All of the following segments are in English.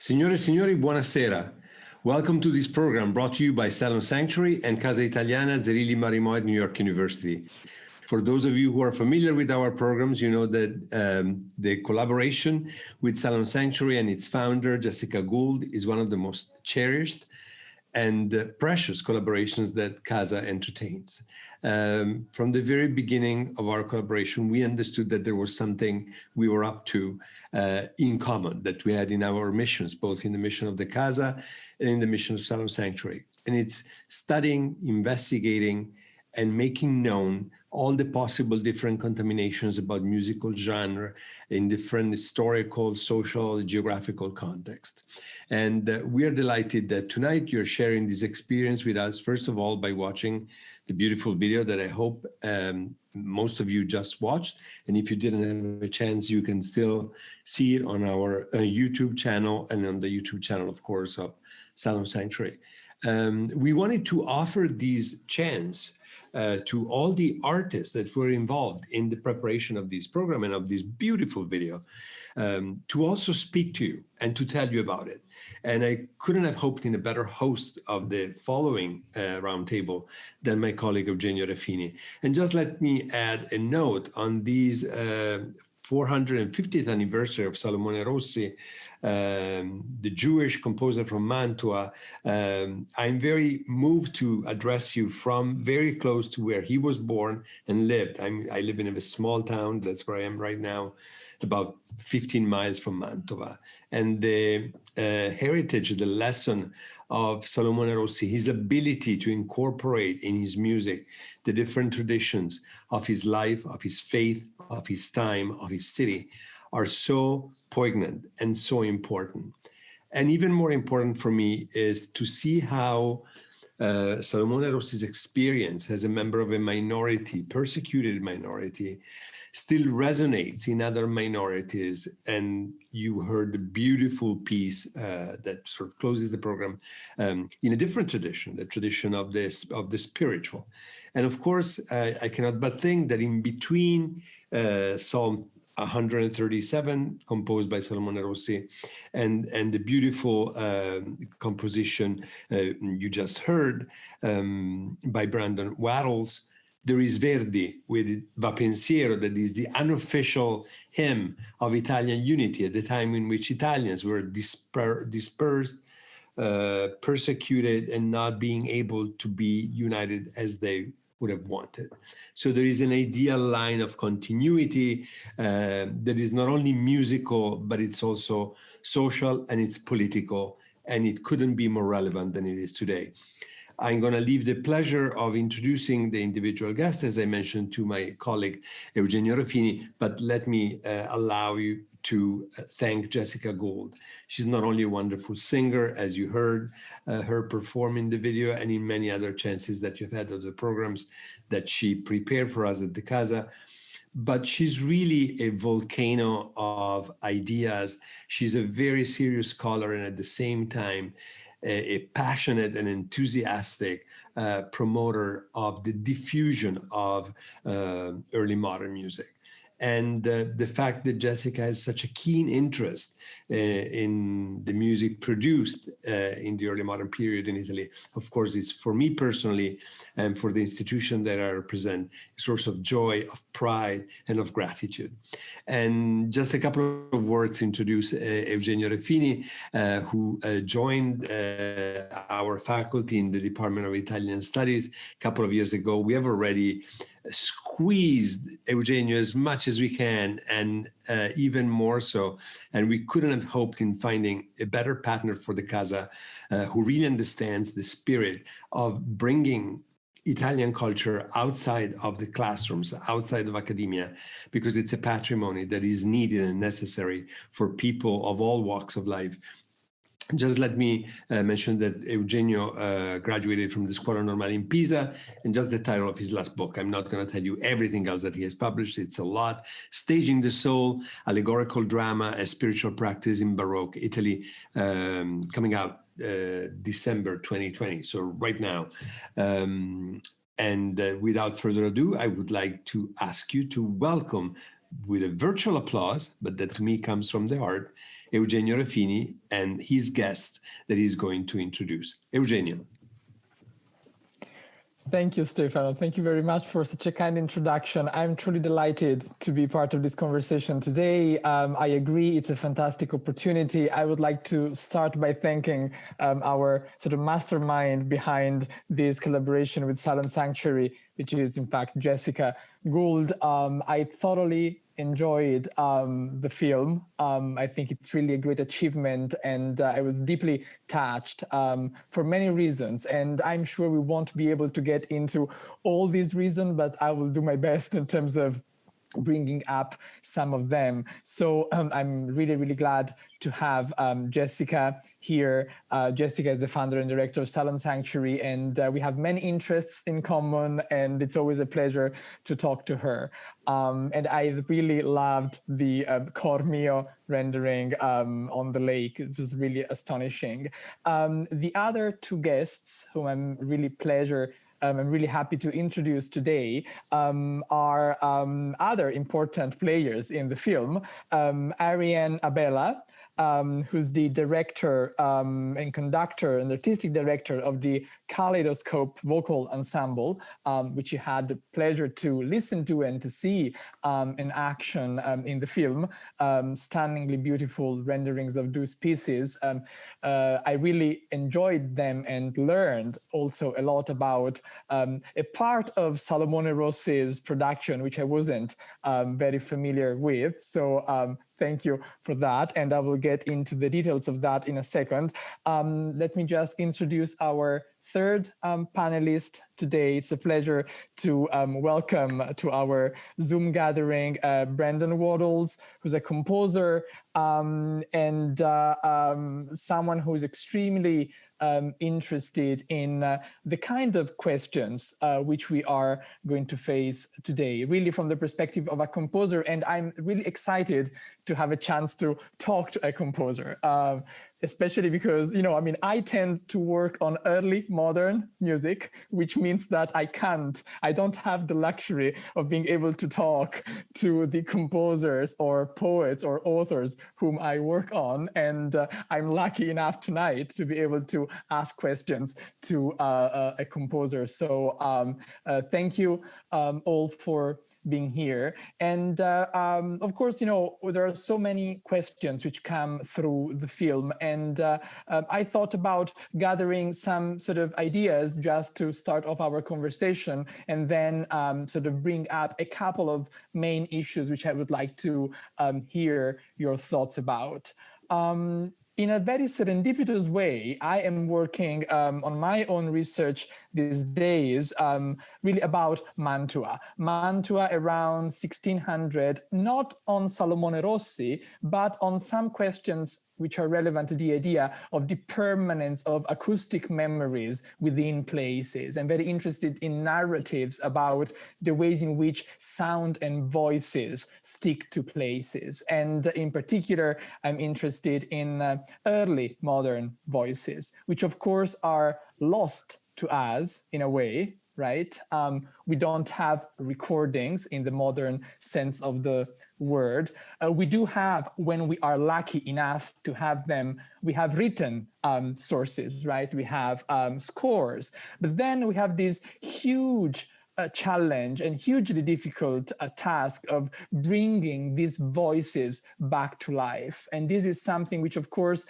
Signore e signori, buonasera. Welcome to this program brought to you by Salon Sanctuary and Casa Italiana, Zerilli-Marimò at New York University. For those of you who are familiar with our programs, you know that the collaboration with Salon Sanctuary and its founder, Jessica Gould, is one of the most cherished and precious collaborations that Casa entertains. From the very beginning of our collaboration, we understood that there was something we were up to in common that we had in our missions, both in the mission of the Casa and in the mission of Salon Sanctuary. And it's studying, investigating, and making known all the possible different contaminations about musical genre in different historical, social, geographical contexts. And we are delighted that tonight you're sharing this experience with us, first of all, by watching the beautiful video that I hope most of you just watched. And if you didn't have a chance, you can still see it on our YouTube channel and on the YouTube channel, of course, of Salon Sanctuary. We wanted to offer these chants to all the artists that were involved in the preparation of this program and of this beautiful video, to also speak to you and to tell you about it. And I couldn't have hoped in a better host of the following roundtable than my colleague Eugenio Refini. And just let me add a note on these 450th anniversary of Salomone Rossi, the Jewish composer from Mantua. I'm very moved to address you from very close to where he was born and lived. I live in a small town, that's where I am right now, about 15 miles from Mantova. And the heritage, the lesson of Salomone Rossi, his ability to incorporate in his music the different traditions of his life, of his faith, of his time, of his city, are so poignant and so important. And even more important for me is to see how Salomone Rossi's experience as a member of a minority, persecuted minority, still resonates in other minorities. And you heard the beautiful piece that sort of closes the program in a different tradition, the tradition of the spiritual. And of course, I cannot but think that in between Psalm 137, composed by Salomone Rossi, and the beautiful composition you just heard by Brandon Waddles, there is Verdi with Va Pensiero, that is the unofficial hymn of Italian unity at the time in which Italians were dispersed, persecuted, and not being able to be united as they would have wanted. So there is an ideal line of continuity that is not only musical, but it's also social and it's political, and it couldn't be more relevant than it is today. I'm going to leave the pleasure of introducing the individual guests, as I mentioned, to my colleague Eugenio Refini, but let me allow you to thank Jessica Gould. She's not only a wonderful singer, as you heard her perform in the video and in many other chances that you've had of the programs that she prepared for us at the Casa, but she's really a volcano of ideas. She's a very serious scholar and at the same time, a passionate and enthusiastic promoter of the diffusion of early modern music. And the fact that Jessica has such a keen interest in the music produced in the early modern period in Italy, of course, is for me personally and for the institution that I represent, a source of joy, of pride, and of gratitude. And just a couple of words to introduce Eugenio Refini, who joined our faculty in the Department of Italian Studies a couple of years ago. We have already squeezed Eugenio as much as we can, and even more so. And we couldn't have hoped in finding a better partner for the Casa, who really understands the spirit of bringing Italian culture outside of the classrooms, outside of academia, because it's a patrimony that is needed and necessary for people of all walks of life. Just let me mention that Eugenio graduated from the Scuola Normale in Pisa, and just the title of his last book. I'm not going to tell you everything else that he has published. It's a lot. Staging the Soul, Allegorical Drama, a Spiritual Practice in Baroque Italy, coming out December 2020, so right now. And without further ado, I would like to ask you to welcome, with a virtual applause, but that to me comes from the heart, Eugenio Refini, and his guest that he's going to introduce. Eugenio. Thank you, Stefano. Thank you very much for such a kind introduction. I'm truly delighted to be part of this conversation today. I agree, it's a fantastic opportunity. I would like to start by thanking our sort of mastermind behind this collaboration with Salon Sanctuary, which is in fact Jessica Gould. I thoroughly enjoyed the film. I think it's really a great achievement, and I was deeply touched for many reasons. And I'm sure we won't be able to get into all these reasons, but I will do my best in terms of bringing up some of them. So I'm really, really glad to have Jessica here. Jessica is the founder and director of Salon Sanctuary, and we have many interests in common, and it's always a pleasure to talk to her. And I really loved the Cor Mio rendering on the lake. It was really astonishing. The other two guests, whom I'm really happy to introduce today, are other important players in the film. Arianne Abela, who's the director and conductor and artistic director of the Kaleidoscope vocal ensemble, which you had the pleasure to listen to and to see in action in the film. Stunningly beautiful renderings of those pieces. I really enjoyed them and learned also a lot about a part of Salomone Rossi's production, which I wasn't very familiar with. So thank you for that, and I will get into the details of that in a second. Let me just introduce our third panelist today. It's a pleasure to welcome to our Zoom gathering Brandon Waddles, who's a composer and someone who is extremely interested in the kind of questions which we are going to face today, really from the perspective of a composer. And I'm really excited to have a chance to talk to a composer, especially because, I tend to work on early modern music, which means that I don't have the luxury of being able to talk to the composers or poets or authors whom I work on. And I'm lucky enough tonight to be able to ask questions to a composer. So thank you all for being here. And of course, there are so many questions which come through the film. And I thought about gathering some sort of ideas just to start off our conversation, and then sort of bring up a couple of main issues which I would like to hear your thoughts about. In a very serendipitous way, I am working on my own research these days, really about Mantua. Mantua around 1600, not on Salomone Rossi, but on some questions which are relevant to the idea of the permanence of acoustic memories within places. I'm very interested in narratives about the ways in which sound and voices stick to places. And in particular, I'm interested in early modern voices, which of course are lost to us in a way, right? We don't have recordings in the modern sense of the word. We do have, when we are lucky enough to have them, we have written sources, right? We have scores, but then we have this huge challenge and hugely difficult task of bringing these voices back to life. And this is something which, of course,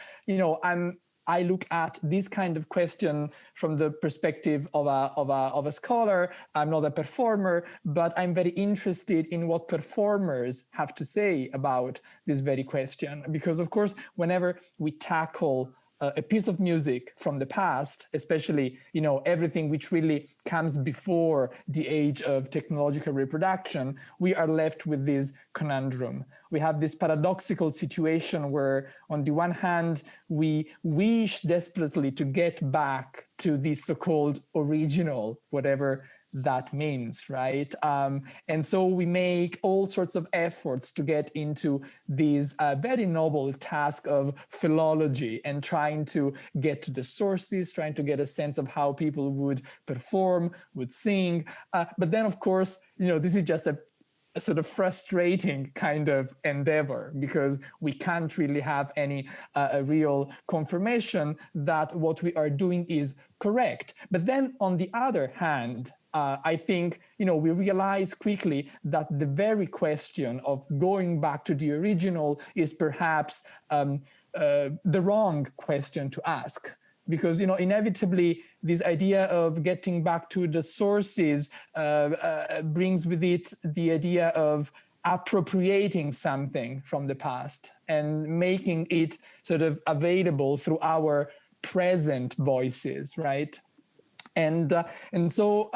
I look at this kind of question from the perspective of a scholar. I'm not a performer, but I'm very interested in what performers have to say about this very question. Because of course, whenever we tackle a piece of music from the past, especially, everything which really comes before the age of technological reproduction, we are left with this conundrum. We have this paradoxical situation where, on the one hand, we wish desperately to get back to the so-called original, whatever that means, right? And so we make all sorts of efforts to get into this very noble task of philology and trying to get to the sources, trying to get a sense of how people would perform, would sing. But then, of course, this is just a a sort of frustrating kind of endeavor, because we can't really have any a real confirmation that what we are doing is correct. But then on the other hand, I think, we realize quickly that the very question of going back to the original is perhaps the wrong question to ask. Because, inevitably, this idea of getting back to the sources brings with it the idea of appropriating something from the past and making it sort of available through our present voices, right? And so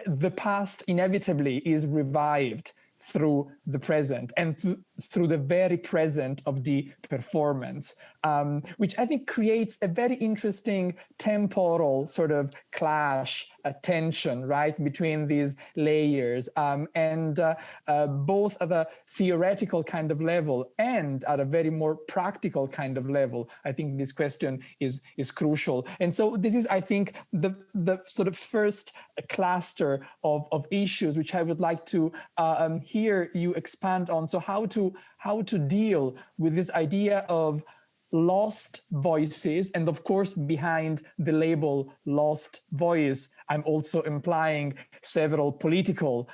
the past inevitably is revived through the present and through the very present of the performance, which I think creates a very interesting temporal sort of clash, tension, right, between these layers, and both at a theoretical kind of level and at a very more practical kind of level. I think this question is crucial. And so this is, I think, the sort of first cluster of issues which I would like to hear you expand on. So how to deal with this idea of lost voices, and of course behind the label lost voice, I'm also implying several political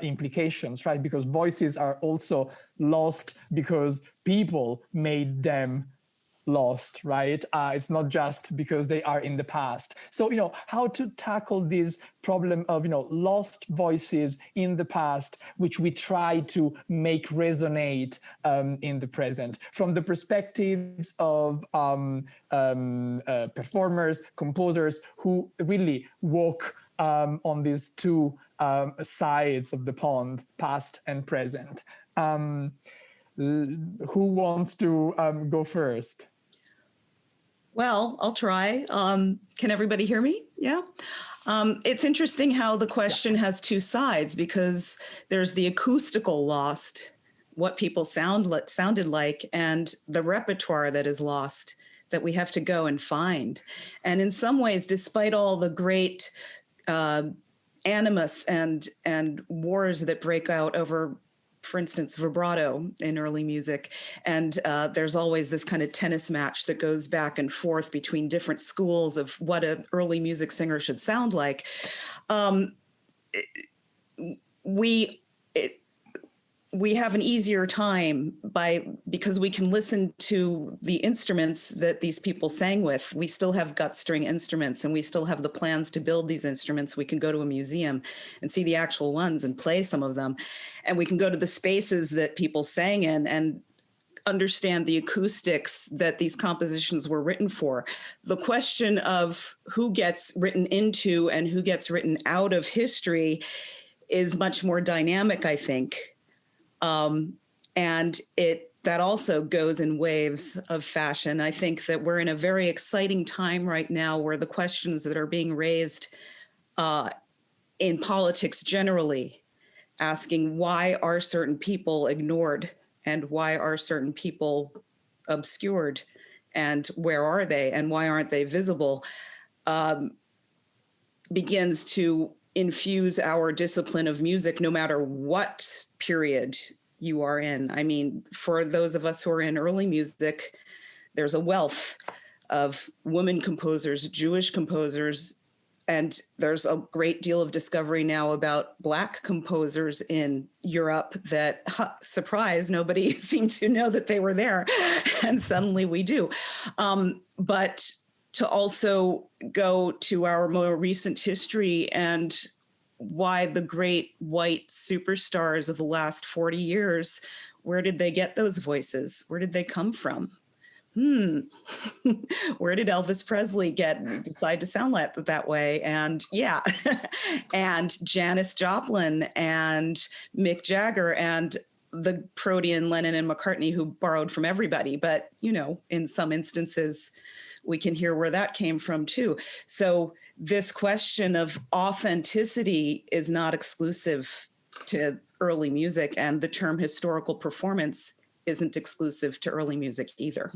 implications, right? Because voices are also lost because people made them lost, right? It's not just because they are in the past. So, how to tackle this problem of, lost voices in the past, which we try to make resonate in the present, from the perspectives of performers, composers who really walk on these two sides of the pond, past and present. Who wants to go first? Well, I'll try. Can everybody hear me? Yeah. It's interesting how the question has two sides, because there's the acoustical lost, what people sounded like, and the repertoire that is lost, that we have to go and find. And in some ways, despite all the great animus and wars that break out over, for instance, vibrato in early music. And there's always this kind of tennis match that goes back and forth between different schools of what an early music singer should sound like. We have an easier time because we can listen to the instruments that these people sang with. We still have gut string instruments, and we still have the plans to build these instruments. We can go to a museum and see the actual ones and play some of them. And we can go to the spaces that people sang in and understand the acoustics that these compositions were written for. The question of who gets written into and who gets written out of history is much more dynamic, I think. And that also goes in waves of fashion. I think that we're in a very exciting time right now where the questions that are being raised in politics generally, asking why are certain people ignored and why are certain people obscured and where are they and why aren't they visible, begins to infuse our discipline of music, no matter what period you are in. I mean, for those of us who are in early music, there's a wealth of women composers, Jewish composers, and there's a great deal of discovery now about Black composers in Europe that, surprise, nobody seemed to know that they were there, and suddenly we do. But to also go to our more recent history and why the great white superstars of the last 40 years, where did they get those voices? Where did they come from? Where did Elvis Presley decide to sound like that way? And yeah, and Janis Joplin and Mick Jagger and the Protean Lennon and McCartney, who borrowed from everybody. But, in some instances, we can hear where that came from too. So this question of authenticity is not exclusive to early music, and the term historical performance isn't exclusive to early music either.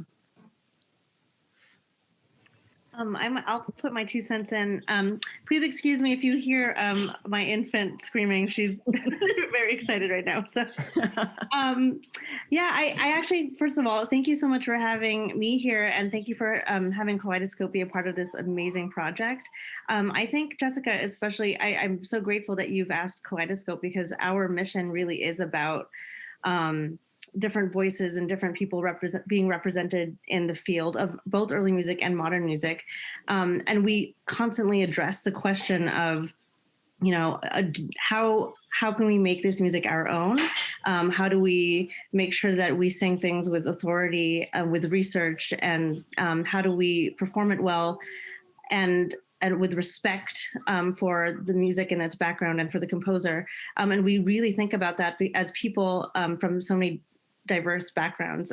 I'll put my 2 cents in. Please excuse me if you hear my infant screaming. She's very excited right now. So, yeah, I actually, first of all, thank you so much for having me here, and thank you for having Kaleidoscope be a part of this amazing project. I think, Jessica, especially, I'm so grateful that you've asked Kaleidoscope, because our mission really is about different voices and different people being represented in the field of both early music and modern music. And we constantly address the question of, how can we make this music our own? How do we make sure that we sing things with authority, with research, and how do we perform it well and with respect for the music and its background and for the composer? And we really think about that as people from so many diverse backgrounds.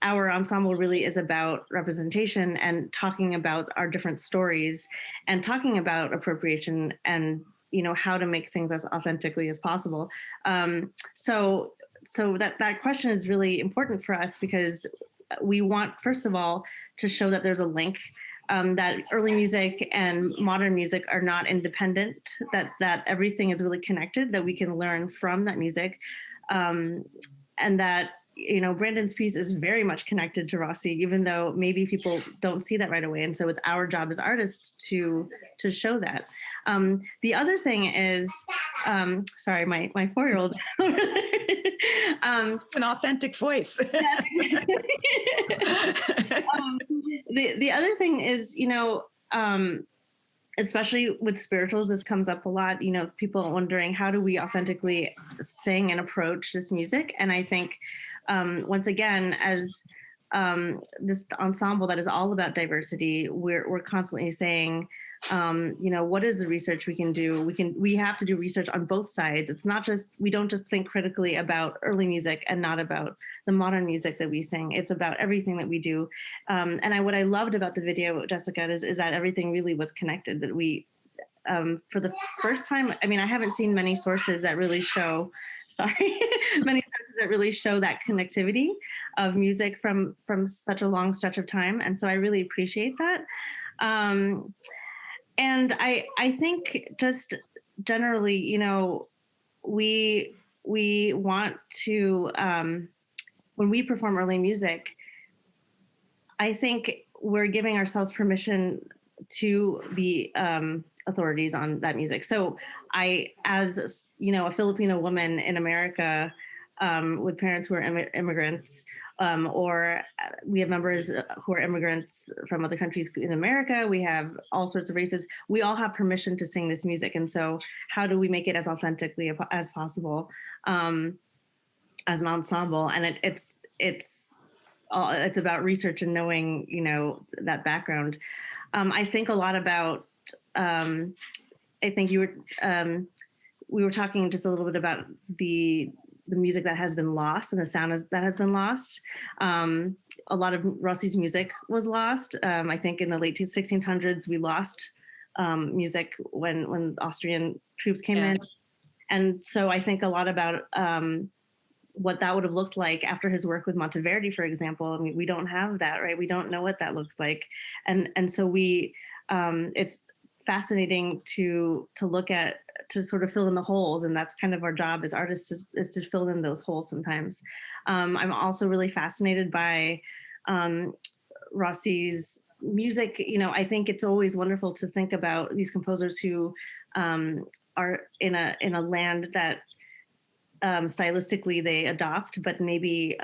Our ensemble really is about representation and talking about our different stories and talking about appropriation and, how to make things as authentically as possible. So that question is really important for us, because we want, first of all, to show that there's a link, that early music and modern music are not independent, that everything is really connected, that we can learn from that music. And that, Brandon's piece is very much connected to Rossi, even though maybe people don't see that right away. And so it's our job as artists to show that. The other thing is, sorry, my 4-year-old. It's an authentic voice. The other thing is, especially with spirituals, this comes up a lot, people wondering, how do we authentically sing and approach this music? And I think, once again, as this ensemble that is all about diversity, we're constantly saying, what is the research we can do? We have to do research on both sides. It's not just, we don't just think critically about early music and not about the modern music that we sing. It's about everything that we do. And what I loved about the video, Jessica, is that everything really was connected, that we, for the first time, I haven't seen many sources that really show, many sources that really show that connectivity of music from such a long stretch of time. And so I really appreciate that. And I think just generally, we want to, when we perform early music, I think we're giving ourselves permission to be authorities on that music. So as a Filipino woman in America, with parents who are immigrants, or we have members who are immigrants from other countries in America. We have all sorts of races. We all have permission to sing this music. And so how do we make it as authentically as possible as an ensemble? And it's about research and knowing, that background. I think a lot about, I think we were talking just a little bit about the music that has been lost and the sound that has been lost. A lot of Rossi's music was lost. I think in the late 1600s, we lost music when Austrian troops came in. And so I think a lot about what that would have looked like after his work with Monteverdi, for example. We don't have that, right? We don't know what that looks like. And so it's fascinating to look at, to sort of fill in the holes. And that's kind of our job as artists, is to fill in those holes sometimes. I'm also really fascinated by Rossi's music. I think it's always wonderful to think about these composers who are in a land that stylistically they adopt, but maybe,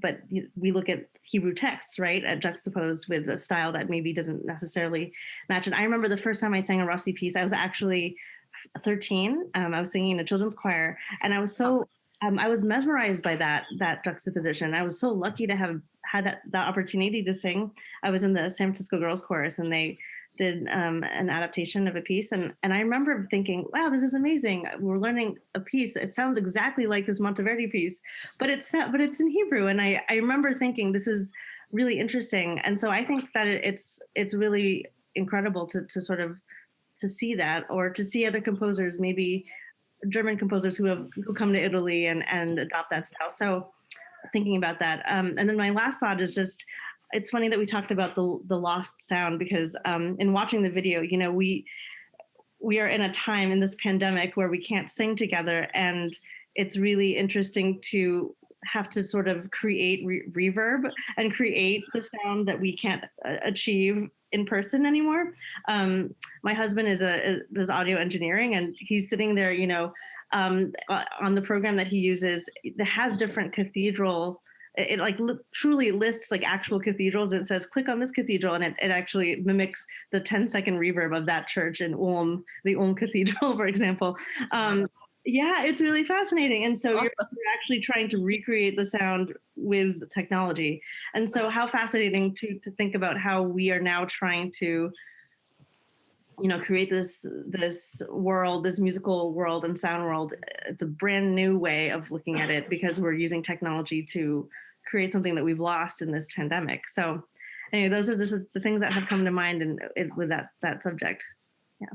but we look at Hebrew texts, right, juxtaposed with a style that maybe doesn't necessarily match. And I remember the first time I sang a Rossi piece, I was actually 13. I was singing in a children's choir, and I was so, I was mesmerized by that juxtaposition. I was so lucky to have had the opportunity to sing. I was in the San Francisco Girls Chorus, and they did an adaptation of a piece. And I remember thinking, wow, this is amazing. We're learning a piece. It sounds exactly like this Monteverdi piece, but it's in Hebrew. And I remember thinking, this is really interesting. And so I think that it's really incredible to sort of, to see that, or to see other composers, maybe German composers who come to Italy and adopt that style. So thinking about that. And then my last thought is just, it's funny that we talked about the lost sound, because in watching the video, we are in a time in this pandemic where we can't sing together, and it's really interesting to have to sort of create reverb and create the sound that we can't achieve in person anymore. My husband is audio engineering, and he's sitting there, on the program that he uses that has different cathedral. It like truly lists like actual cathedrals. It says, click on this cathedral, and it actually mimics the 10-second reverb of that church in Ulm, the Ulm Cathedral, for example. Yeah, it's really fascinating. And so you're actually trying to recreate the sound with technology. And so how fascinating to think about how we are now trying to, create this world, this musical world and sound world. It's a brand new way of looking at it because we're using technology to create something that we've lost in this pandemic. So anyway, those are the things that have come to mind with that subject. Yeah.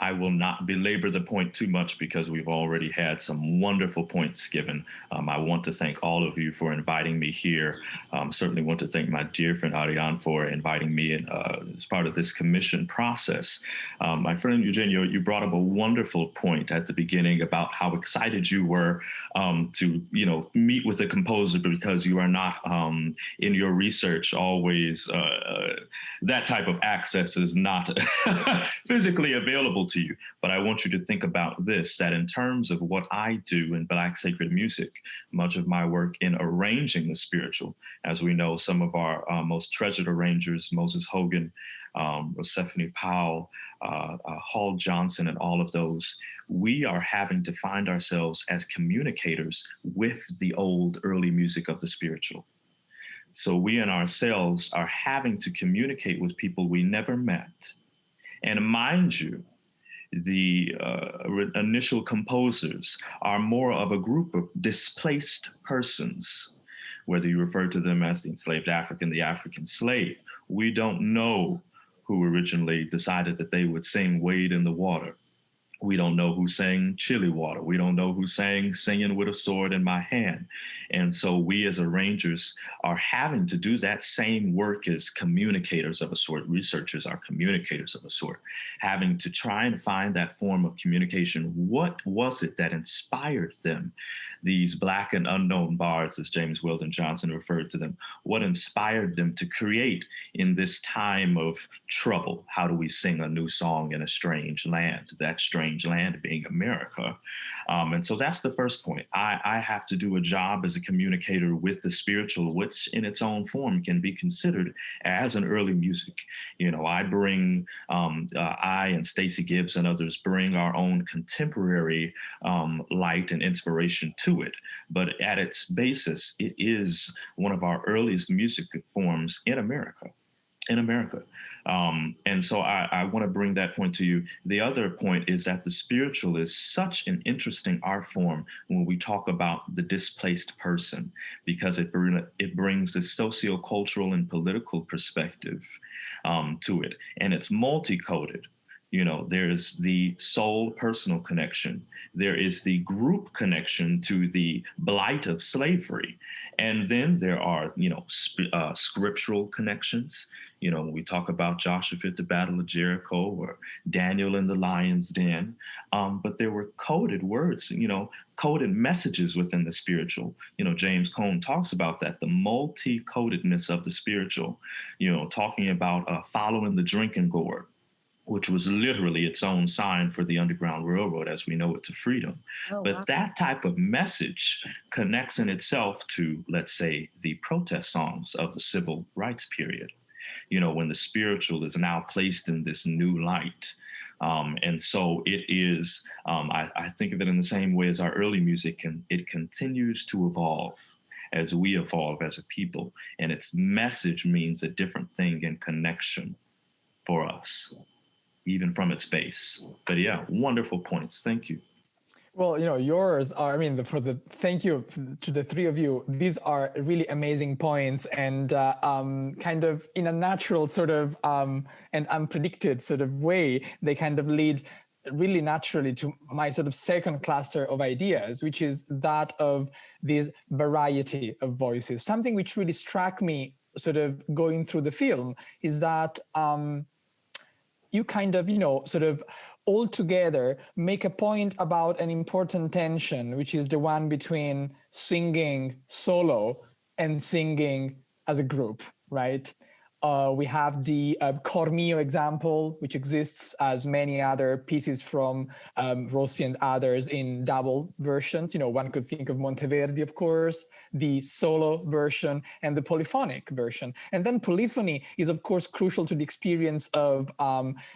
I will not belabor the point too much because we've already had some wonderful points given. I want to thank all of you for inviting me here. Certainly want to thank my dear friend Arianne for inviting me in, as part of this commission process. My friend Eugenio, you brought up a wonderful point at the beginning about how excited you were to meet with a composer because you are not in your research always, that type of access is not physically available to you. But I want you to think about this, that in terms of what I do in Black sacred music, much of my work in arranging the spiritual, as we know, some of our most treasured arrangers, Moses Hogan, Stephanie Powell, Hall Johnson, and all of those, we are having to find ourselves as communicators with the old early music of the spiritual. So we and ourselves are having to communicate with people we never met. And mind you, the initial composers are more of a group of displaced persons, whether you refer to them as the enslaved African, the African slave. We don't know who originally decided that they would sing Wade in the Water. We don't know who sang Chili Water. We don't know who sang Singing with a Sword in My Hand. And so we as arrangers are having to do that same work as communicators of a sort. Researchers are communicators of a sort, having to try and find that form of communication. What was it that inspired them? These Black and unknown bards, as James Weldon Johnson referred to them, what inspired them to create in this time of trouble? How do we sing a new song in a strange land? That strange land being America. And so that's the first point. I have to do a job as a communicator with the spiritual, which in its own form can be considered as an early music. I bring, I and Stacey Gibbs and others bring our own contemporary light and inspiration to it. But at its basis, it is one of our earliest music forms in America. And so I want to bring that point to you. The other point is that the spiritual is such an interesting art form when we talk about the displaced person, because it brings this sociocultural and political perspective to it. And it's multi-coded. There's the soul personal connection. There is the group connection to the blight of slavery. And then there are, scriptural connections. When we talk about Joshua at the Battle of Jericho or Daniel in the lion's den, but there were coded words, coded messages within the spiritual. James Cone talks about that, the multi-codedness of the spiritual, talking about following the drinking gourd, which was literally its own sign for the Underground Railroad as we know it to freedom. But that type of message connects in itself to, let's say, the protest songs of the civil rights period, when the spiritual is now placed in this new light. And so it is, I think of it in the same way as our early music, and it continues to evolve as we evolve as a people. And its message means a different thing in connection for us, even from its base. But yeah, wonderful points. Thank you. Well, yours are, thank you to the three of you. These are really amazing points, and kind of in a natural sort of and unpredicted sort of way, they kind of lead really naturally to my sort of second cluster of ideas, which is that of this variety of voices. Something which really struck me sort of going through the film is that you kind of, sort of all together make a point about an important tension, which is the one between singing solo and singing as a group, right? We have the Cor Mio example, which exists as many other pieces from Rossi and others in double versions. One could think of Monteverdi, of course, the solo version and the polyphonic version. And then polyphony is, of course, crucial to the experience of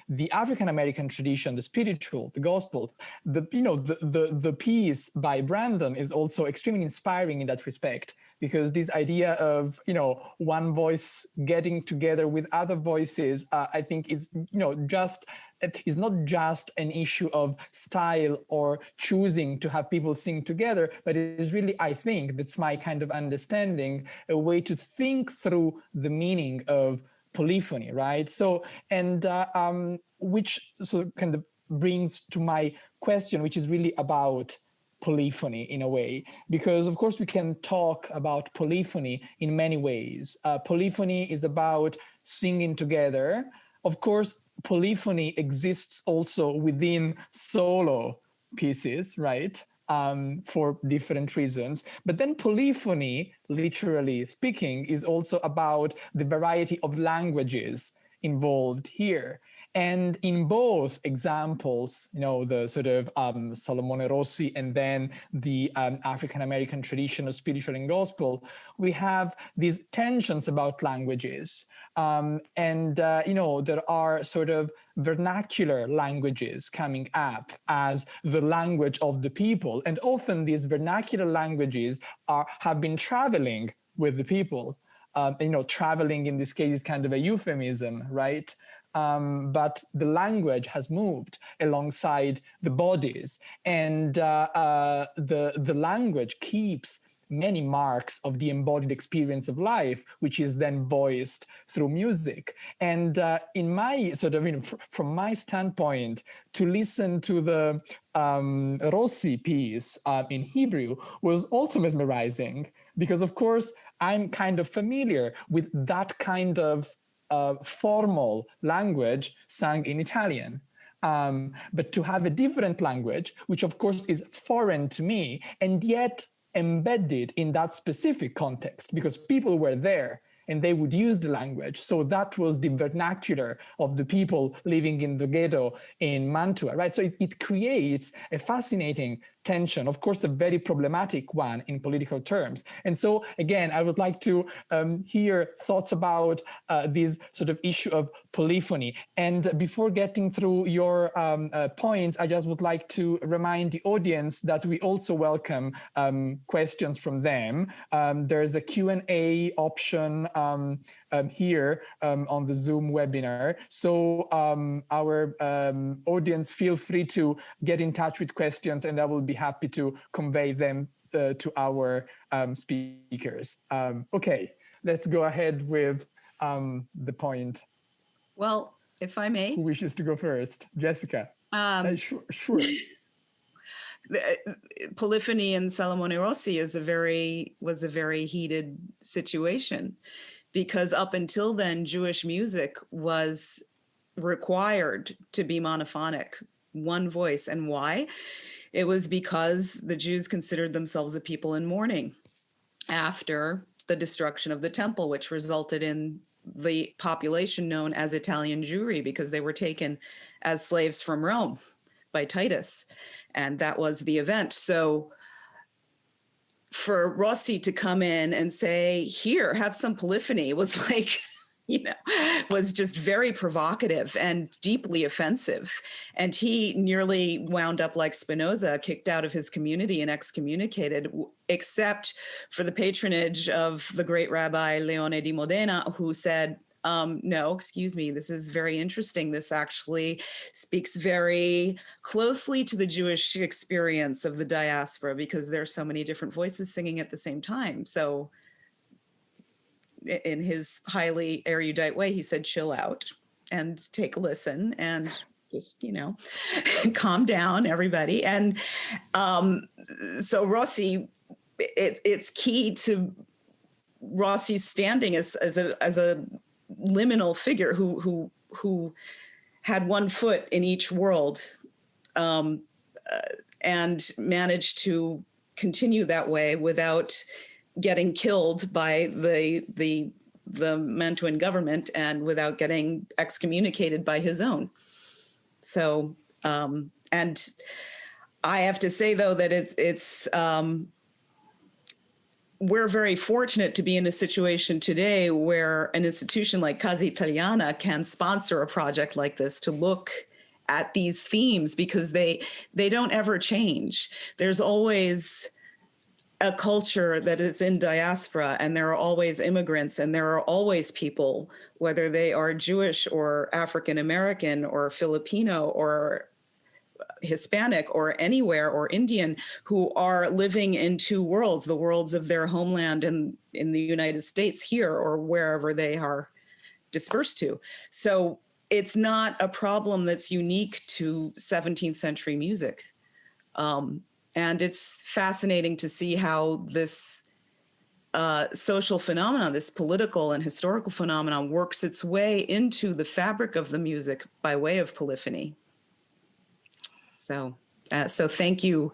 the African-American tradition, the spiritual, the gospel. The piece by Brandon is also extremely inspiring in that respect, because this idea of, one voice getting together with other voices, I think is, is not just an issue of style or choosing to have people sing together, but it is really, I think, that's my kind of understanding, a way to think through the meaning of polyphony, right? So, and which so kind of brings to my question, which is really about polyphony in a way, because of course we can talk about polyphony in many ways. Polyphony is about singing together. Of course, polyphony exists also within solo pieces, right? For different reasons. But then polyphony, literally speaking, is also about the variety of languages involved here. And in both examples, the sort of Salomone Rossi and then the African-American tradition of spiritual and gospel, we have these tensions about languages. There are sort of vernacular languages coming up as the language of the people. And often these vernacular languages have been traveling with the people. Traveling in this case is kind of a euphemism, right? But the language has moved alongside the bodies, and the language keeps many marks of the embodied experience of life, which is then voiced through music. And in my sort of, from my standpoint, to listen to the Rossi piece in Hebrew was also mesmerizing, because of course I'm kind of familiar with that kind of formal language sung in Italian. But to have a different language, which of course is foreign to me, and yet embedded in that specific context, because people were there and they would use the language. So that was the vernacular of the people living in the ghetto in Mantua, right? So it creates a fascinating tension, of course, a very problematic one in political terms. And so, again, I would like to hear thoughts about this sort of issue of polyphony. And before getting through your points, I just would like to remind the audience that we also welcome questions from them. There's a Q&A option here on the Zoom webinar. So our audience, feel free to get in touch with questions, and I will be happy to convey them to our speakers. Okay, let's go ahead with the point. Well, if I may. Who wishes to go first? Jessica. Sure. Polyphony in Salomone Rossi was a very heated situation, because up until then, Jewish music was required to be monophonic, one voice. And why? It was because the Jews considered themselves a people in mourning after the destruction of the temple, which resulted in the population known as Italian Jewry, because they were taken as slaves from Rome by Titus. And that was the event. So for Rossi to come in and say, here, have some polyphony, was like, was just very provocative and deeply offensive. And he nearly wound up like Spinoza, kicked out of his community and excommunicated, except for the patronage of the great Rabbi Leone di Modena, who said, no, excuse me, this is very interesting. This actually speaks very closely to the Jewish experience of the diaspora, because there's so many different voices singing at the same time. So in his highly erudite way, he said, chill out and take a listen and just, calm down, everybody. And so Rossi, it's key to Rossi's standing as a liminal figure who had one foot in each world, and managed to continue that way without getting killed by the Mantuan government and without getting excommunicated by his own. So, and I have to say, though, that it's we're very fortunate to be in a situation today where an institution like Casa Italiana can sponsor a project like this to look at these themes, because they don't ever change. There's always a culture that is in diaspora, and there are always immigrants, and there are always people, whether they are Jewish or African American or Filipino or Hispanic or anywhere, or Indian, who are living in two worlds, the worlds of their homeland and in the United States here or wherever they are dispersed to. So it's not a problem that's unique to 17th century music. And it's fascinating to see how this social phenomenon, this political and historical phenomenon, works its way into the fabric of the music by way of polyphony. So thank you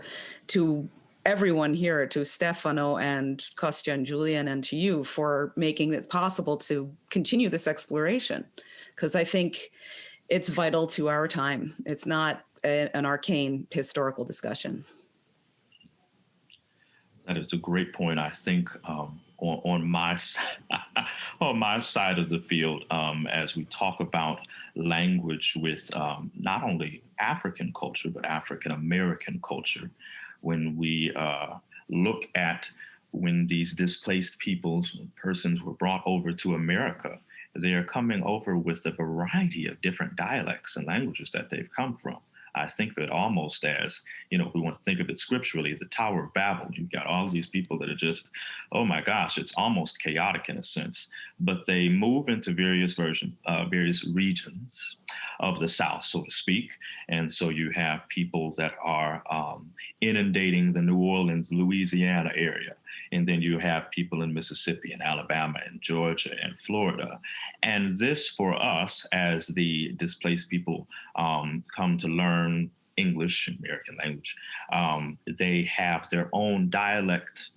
to everyone here, to Stefano and Kostya and Julian, and to you for making it possible to continue this exploration, because I think it's vital to our time. It's not an arcane historical discussion. That is a great point. I think on my on my side of the field, as we talk about language with not only African culture but African American culture, when we look at when these displaced persons were brought over to America, they are coming over with a variety of different dialects and languages that they've come from. I think of it almost as, if we want to think of it scripturally, the Tower of Babel. You've got all these people that are just, oh my gosh, it's almost chaotic in a sense. But they move into various regions of the South, so to speak. And so you have people that are inundating the New Orleans, Louisiana area. And then you have people in Mississippi and Alabama and Georgia and Florida. And this, for us, as the displaced people come to learn English, American language, they have their own dialect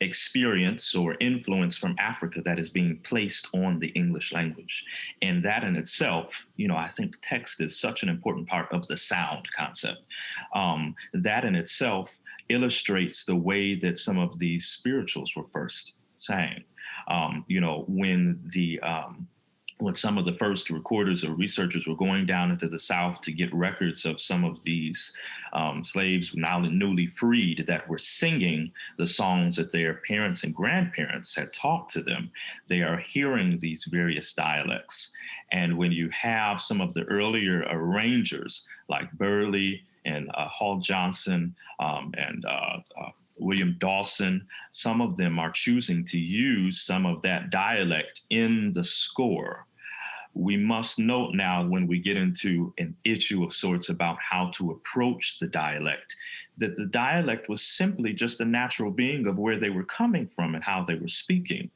experience or influence from Africa that is being placed on the English language. And that in itself, I think text is such an important part of the sound concept. That in itself illustrates the way that some of these spirituals were first sang. When some of the first recorders or researchers were going down into the South to get records of some of these slaves now newly freed that were singing the songs that their parents and grandparents had taught to them, they are hearing these various dialects. And when you have some of the earlier arrangers like Burley and Hall Johnson and William Dawson, some of them are choosing to use some of that dialect in the score. We must note now, when we get into an issue of sorts about how to approach the dialect, that the dialect was simply just a natural being of where they were coming from and how they were speaking.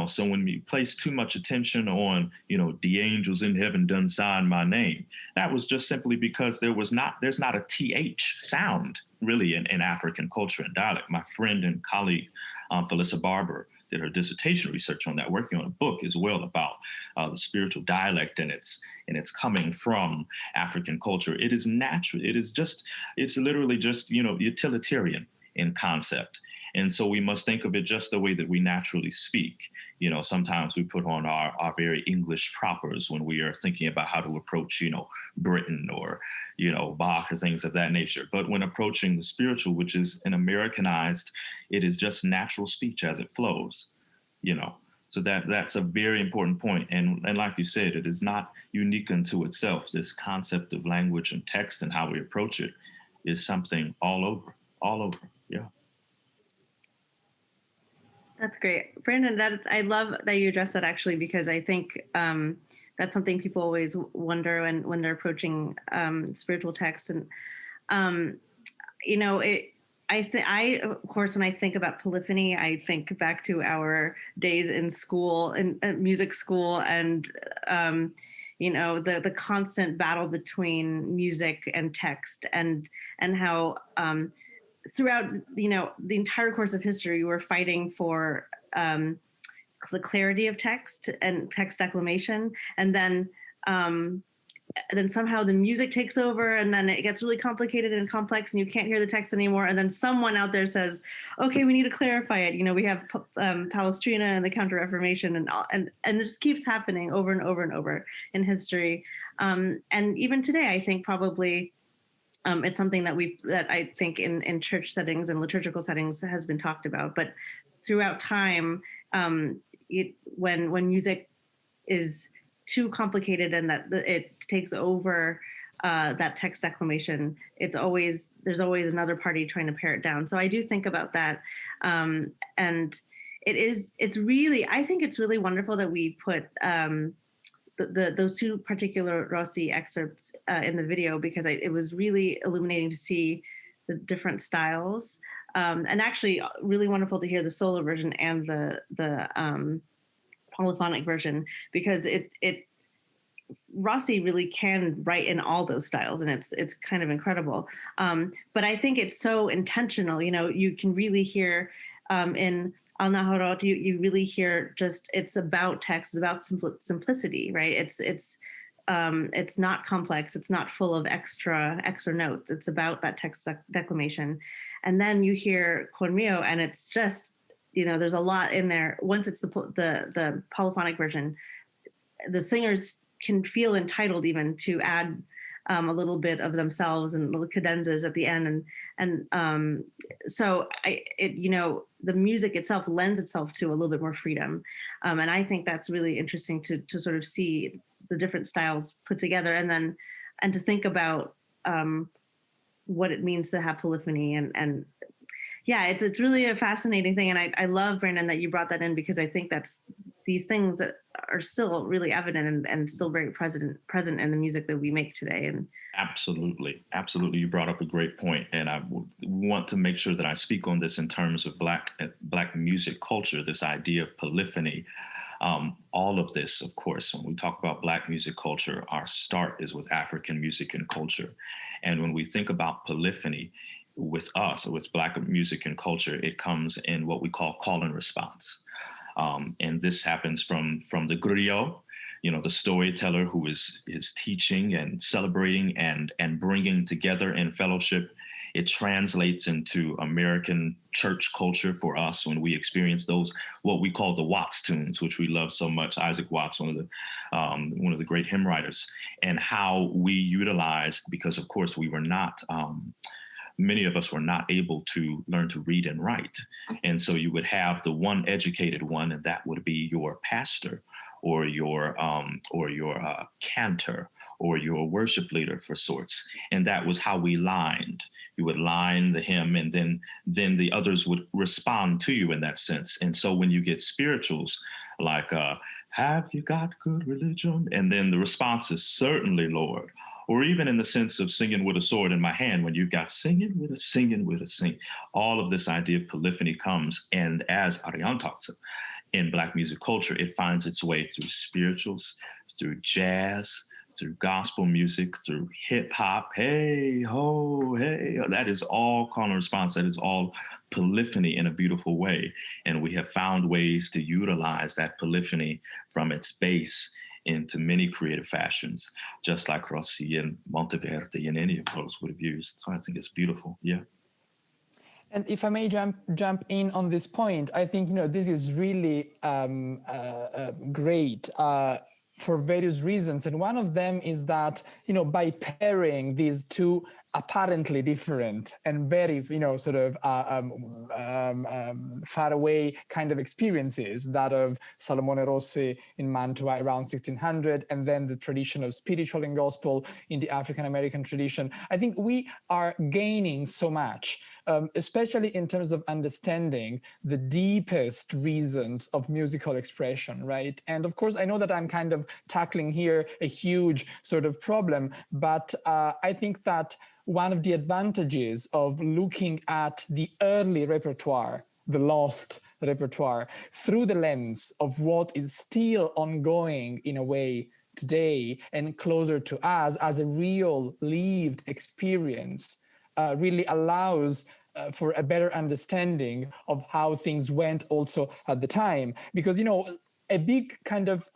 So when we place too much attention on, the angels in heaven done sign my name, that was just simply because there's not a TH sound really in African culture and dialect. My friend and colleague, Felissa Barber, did her dissertation research on that, working on a book as well about the spiritual dialect, and it's coming from African culture. It is natural. It's literally just, utilitarian in concept. And so we must think of it just the way that we naturally speak. Sometimes we put on our very English propers when we are thinking about how to approach, Britain or, Bach or things of that nature. But when approaching the spiritual, which is an Americanized, it is just natural speech as it flows, So that's a very important point. And like you said, it is not unique unto itself. This concept of language and text and how we approach it is something all over. Yeah. That's great. Brandon, I love that you addressed that, actually, because I think that's something people always wonder when they're approaching spiritual texts. And, I, of course, when I think about polyphony, I think back to our days in school, in music school. And, the constant battle between music and text, and how throughout, the entire course of history, we're fighting for the clarity of text and text declamation, and then somehow the music takes over, and then it gets really complicated and complex, and you can't hear the text anymore. And then someone out there says, "Okay, we need to clarify it." We have Palestrina and the Counter-Reformation, and this keeps happening over and over and over in history. And even today, I think probably it's something that I think in church settings and liturgical settings has been talked about. But throughout time, when music is too complicated and that it takes over that text declamation, there's always another party trying to pare it down. So I do think about that, and I think it's really wonderful that we put those two particular Rossi excerpts in the video, because it was really illuminating to see the different styles, and actually really wonderful to hear the solo version and the polyphonic version, because Rossi really can write in all those styles, and it's kind of incredible. But I think it's so intentional. You can really hear in Al Naharot, you really hear it's about text, it's about simplicity, right? It's not complex, it's not full of extra notes. It's about that text declamation. And then you hear Con Mio, and it's just, there's a lot in there. Once it's the polyphonic version, the singers can feel entitled even to add a little bit of themselves and little cadenzas at the end, and so the music itself lends itself to a little bit more freedom, and I think that's really interesting to sort of see the different styles put together, and to think about what it means to have polyphony, and yeah, it's really a fascinating thing, and I love, Brandon, that you brought that in, because I think that's these things that are still really evident and still very present in the music that we make today. And absolutely, you brought up a great point, and I want to make sure that I speak on this in terms of Black music culture. This idea of polyphony, all of this, of course, when we talk about Black music culture, our start is with African music and culture, and when we think about polyphony with us, with Black music and culture, it comes in what we call and response. And this happens from the griot, the storyteller who is teaching and celebrating and bringing together in fellowship. It translates into American church culture for us when we experience those, what we call the Watts tunes, which we love so much. Isaac Watts, one of the great hymn writers, and how we utilized, because of course we were not, many of us were not able to learn to read and write. And so you would have the one educated one, and that would be your pastor or your cantor or your worship leader for sorts. And that was how we lined. You would line the hymn, and then the others would respond to you in that sense. And so when you get spirituals like, have you got good religion? And then the response is certainly, Lord. Or even in the sense of singing with a sword in my hand, when you've got singing with a sing. All of this idea of polyphony comes, and as Arianne talks in Black music culture, it finds its way through spirituals, through jazz, through gospel music, through hip hop. Hey, ho, hey. That is all call and response. That is all polyphony in a beautiful way. And we have found ways to utilize that polyphony from its base into many creative fashions, just like Rossi and Monteverdi and any of those would have used. So I think it's beautiful, yeah. And if I may jump in on this point, I think this is really great for various reasons, and one of them is that by pairing these two apparently different and very far away kind of experiences, that of Salomone Rossi in Mantua around 1600, and then the tradition of spiritual and gospel in the African American tradition, I think we are gaining so much, especially in terms of understanding the deepest reasons of musical expression, right? And of course, I know that I'm kind of tackling here a huge sort of problem, but I think that one of the advantages of looking at the early repertoire, the lost repertoire, through the lens of what is still ongoing in a way today and closer to us as a real lived experience really allows for a better understanding of how things went also at the time. Because, you know, a big kind of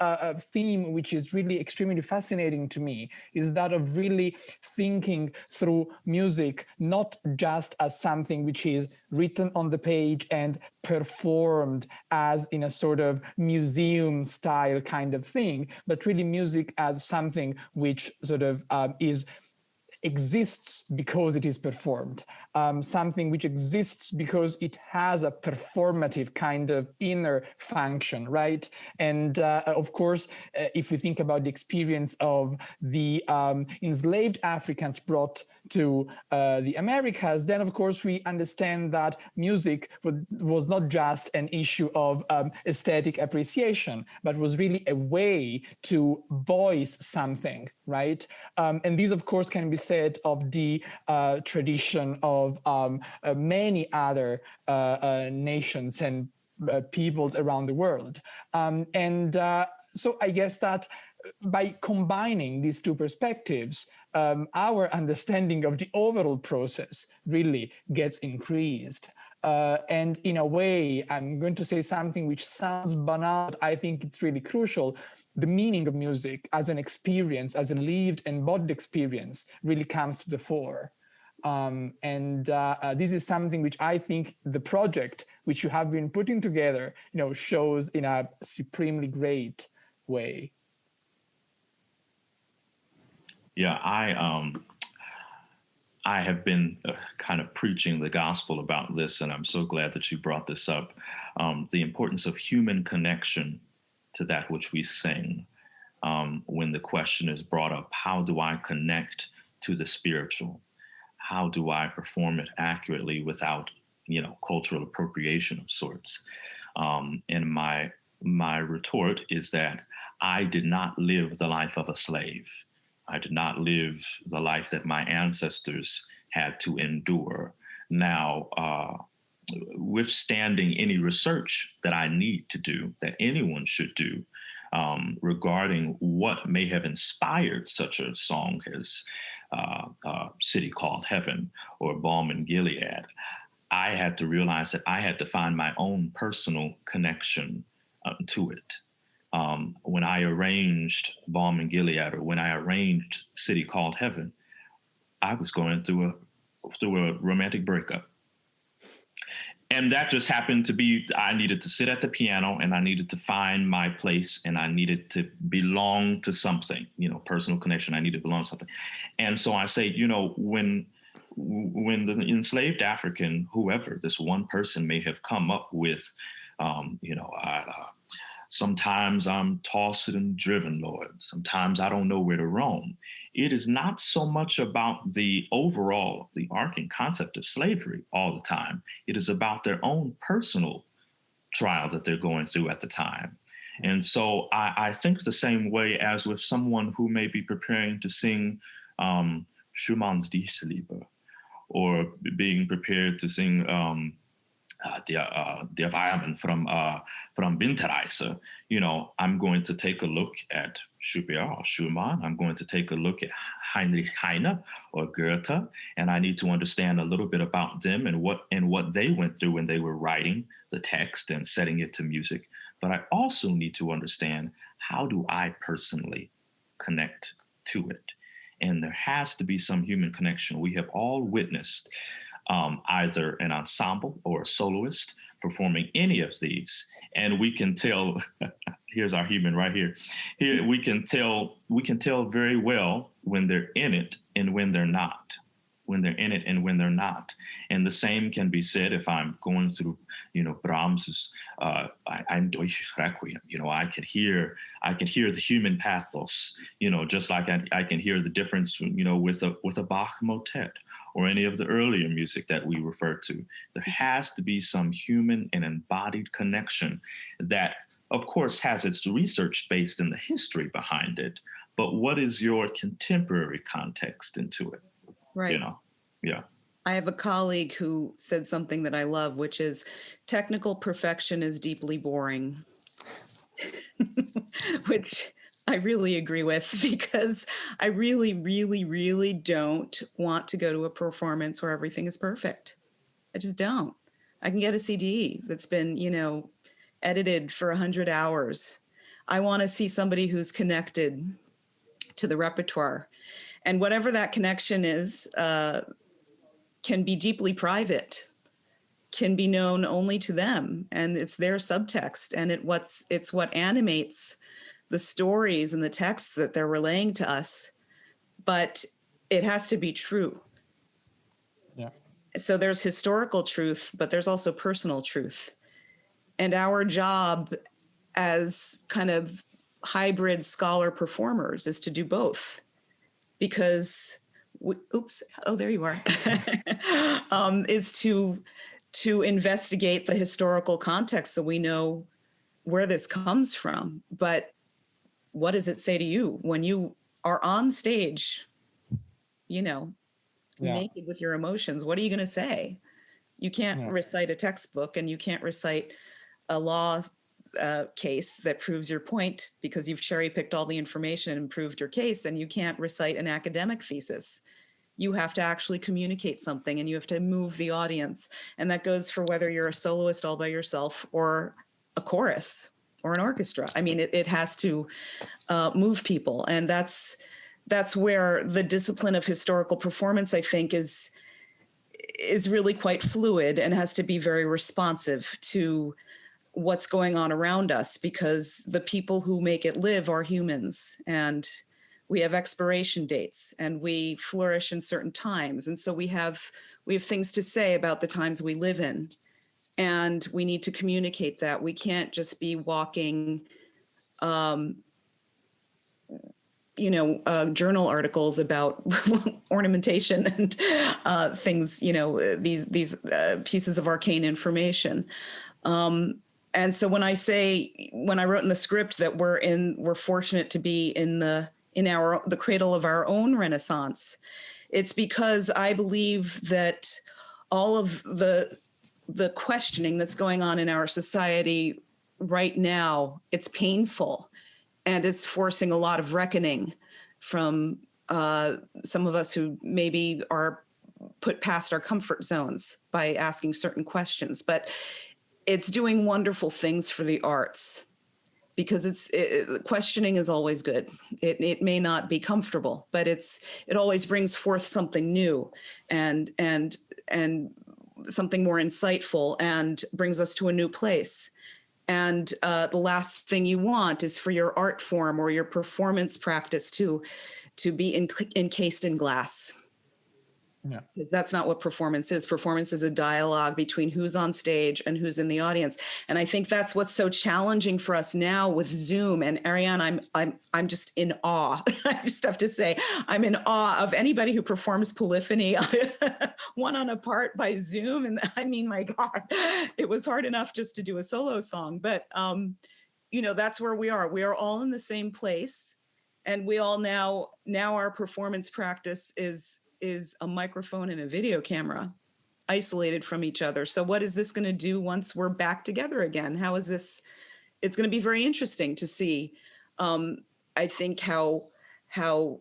theme, which is really extremely fascinating to me, is that of really thinking through music, not just as something which is written on the page and performed as in a sort of museum style kind of thing, but really music as something which sort of exists because it is performed, something which exists because it has a performative kind of inner function, right? And of course, if we think about the experience of the enslaved Africans brought to the Americas, then of course we understand that music was not just an issue of aesthetic appreciation, but was really a way to voice something, right? And these of course can be said of the tradition of many other nations and peoples around the world. So I guess that by combining these two perspectives, our understanding of the overall process really gets increased. And in a way, I'm going to say something which sounds banal, but I think it's really crucial. The meaning of music as an experience, as a lived embodied experience, really comes to the fore. This is something which I think the project which you have been putting together, you know, shows in a supremely great way. Yeah, I have been kind of preaching the gospel about this, and I'm so glad that you brought this up. The importance of human connection to that which we sing. When the question is brought up, how do I connect to the spiritual? How do I perform it accurately without, you know, cultural appropriation of sorts? And my retort is that I did not live the life of a slave. I did not live the life that my ancestors had to endure. Now, withstanding any research that I need to do, that anyone should do, regarding what may have inspired such a song as City Called Heaven or Balm in Gilead, I had to realize that I had to find my own personal connection to it. When I arranged Balm in Gilead or when I arranged City Called Heaven, I was going through a romantic breakup. And that just happened to be, I needed to sit at the piano and I needed to find my place and I needed to belong to something, you know, personal connection. I needed to belong to something. And so I say, you know, when the enslaved African, whoever, this one person may have come up with, you know, sometimes I'm tossed and driven, Lord. Sometimes I don't know where to roam. It is not so much about the overall, the arcing concept of slavery all the time. It is about their own personal trial that they're going through at the time. And so I think the same way as with someone who may be preparing to sing Schumann's Die Liebe, or being prepared to sing Der Weimen from Winterreise. You know, I'm going to take a look at Schubert or Schumann. I'm going to take a look at Heinrich Heine or Goethe, and I need to understand a little bit about them and what they went through when they were writing the text and setting it to music. But I also need to understand, how do I personally connect to it? And there has to be some human connection. We have all witnessed either an ensemble or a soloist performing any of these, and we can tell. Here's our human right here. Here we can tell very well when they're in it and when they're not. When they're in it and when they're not. And the same can be said if I'm going through, you know, Brahms's Ein Deutsches Requiem. You know, I can hear the human pathos. You know, just like I can hear the difference, you know, with a Bach motet or any of the earlier music that we refer to. There has to be some human and embodied connection that, of course, has its research based in the history behind it. But what is your contemporary context into it? Right. You know, yeah. I have a colleague who said something that I love, which is technical perfection is deeply boring, which I really agree with, because I really, really, really don't want to go to a performance where everything is perfect. I just don't. I can get a CD that's been, edited for 100 hours. I want to see somebody who's connected to the repertoire. And whatever that connection is, can be deeply private, can be known only to them. And it's their subtext. And it's what animates the stories and the texts that they're relaying to us. But it has to be true. Yeah. So there's historical truth, but there's also personal truth. And our job as kind of hybrid scholar performers is to do both, because there you are. Is to investigate the historical context so we know where this comes from. But what does it say to you when you are on stage, naked with your emotions? What are you going to say? You can't recite a textbook, and you can't recite a law case that proves your point because you've cherry picked all the information and proved your case, and you can't recite an academic thesis. You have to actually communicate something, and you have to move the audience. And that goes for whether you're a soloist all by yourself or a chorus or an orchestra. I mean, it has to move people. And that's where the discipline of historical performance, I think, is really quite fluid and has to be very responsive to what's going on around us, because the people who make it live are humans, and we have expiration dates, and we flourish in certain times. And so we have things to say about the times we live in, and we need to communicate that. We can't just be walking, journal articles about ornamentation and things, these pieces of arcane information. And so when I wrote in the script that we're fortunate to be in the cradle of our own Renaissance, it's because I believe that all of the questioning that's going on in our society right now, it's painful, and it's forcing a lot of reckoning from some of us who maybe are put past our comfort zones by asking certain questions. But it's doing wonderful things for the arts, because questioning is always good. It may not be comfortable, but it always brings forth something new and something more insightful, and brings us to a new place. And the last thing you want is for your art form or your performance practice to be encased in glass. Yeah. Because that's not what performance is. Performance is a dialogue between who's on stage and who's in the audience. And I think that's what's so challenging for us now with Zoom. And Arianne, I'm just in awe. I just have to say, I'm in awe of anybody who performs polyphony one on a part by Zoom. And I mean, my God, it was hard enough just to do a solo song. But that's where we are. We are all in the same place, and we all now our performance practice is a microphone and a video camera isolated from each other. So what is this going to do once we're back together again? How is this? It's going to be very interesting to see, I think, how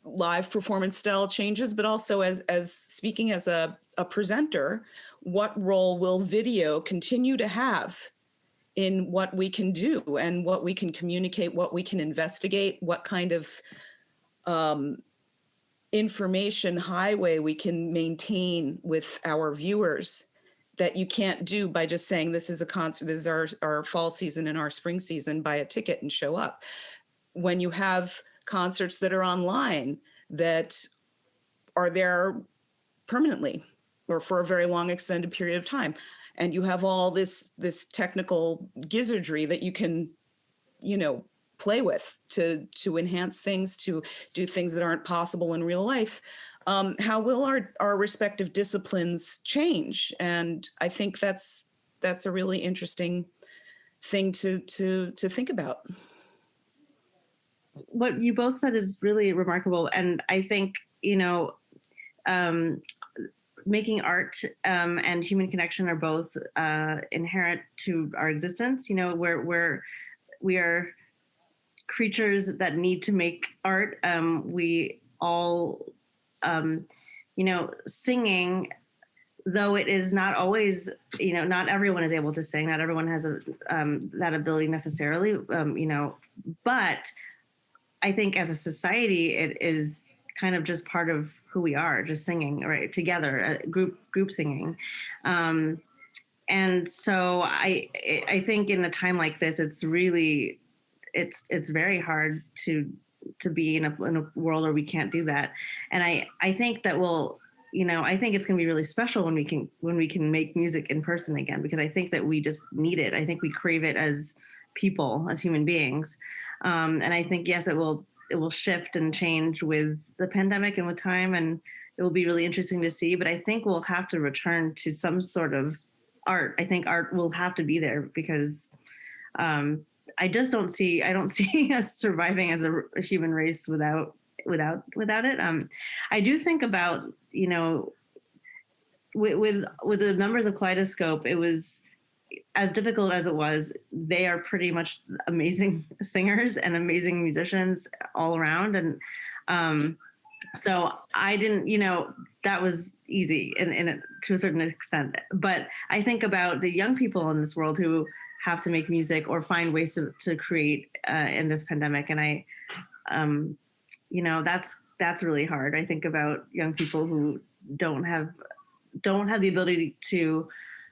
live performance style changes, but also as speaking as a presenter, what role will video continue to have in what we can do and what we can communicate, what we can investigate, what kind of information highway we can maintain with our viewers that you can't do by just saying this is a concert, this is our fall season and our spring season, buy a ticket and show up. When you have concerts that are online that are there permanently or for a very long extended period of time, and you have all this technical gizzardry that you can, play with to enhance things, to do things that aren't possible in real life, how will our respective disciplines change? And I think that's a really interesting thing to think about. What you both said is really remarkable, and I think making art and human connection are both inherent to our existence. We are creatures that need to make art. We all, singing, though it is not always, not everyone is able to sing. Not everyone has that ability necessarily, but I think as a society, it is kind of just part of who we are, just singing right together, group singing. And so I think in a time like this, it's really, it's very hard to be in a world where we can't do that. And I think that I think it's going to be really special when we can make music in person again, because I think that we just need it. I think we crave it as people, as human beings. And I think, yes, it will shift and change with the pandemic and with time, and it will be really interesting to see. But I think we'll have to return to some sort of art. I think art will have to be there, because I don't see us surviving as a human race without it. I do think about, with the members of Kaleidoscope, it was as difficult as it was. They are pretty much amazing singers and amazing musicians all around. And so I didn't, that was easy to a certain extent. But I think about the young people in this world who have to make music or find ways to create in this pandemic. And that's really hard. I think about young people who don't have the ability to